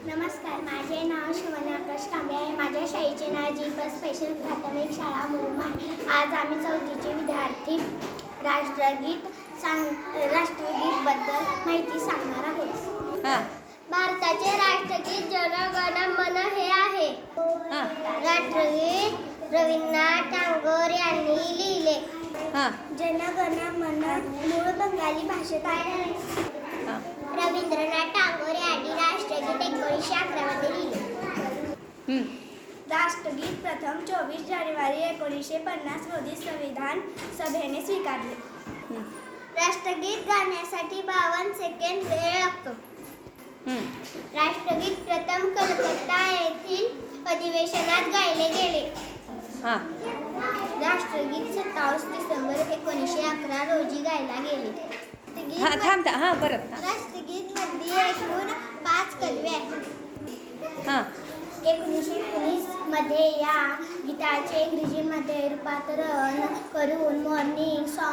नमस्कार, माझे नाव शिवानी आकाश कांबळे आहे. माझ्या शाळेचे नाव जी.पी. स्पेशल प्राथमिक शाळा मुरुम आहे. आज आम्ही 4थीचे विद्यार्थी राष्ट्रगीतबद्दल माहिती सांगणार आहोत. भारताचे राष्ट्रगीत जन गण मन हे आहे. राष्ट्रगीत रवींद्रनाथ टागोर यांनी लिहिले. जन गण मन मूळ बंगाली भाषेत आहे. रवींद्रनाथ टागोर यांनी राष्ट्रगीत 1911 मध्ये लिहिले. राष्ट्रगीत प्रथम 24 जानेवारी 1950 रोजी संविधान सभेने स्वीकारले. राष्ट्रगीत गाण्यासाठी 52 सेकंद वेळ लागतो. राष्ट्रगीत प्रथम कलकत्ता येथील अधिवेशनात गायले गेले. राष्ट्रगीत 27 डिसेंबर 1911 रोजी गायला गेले. राष्ट्रगीत मध्ये एकूण 5 कलवे आहेत. 1919 मध्ये या गीताचे इंग्रजीमध्ये रूपांतरण करून मॉर्निंग सॉन्ग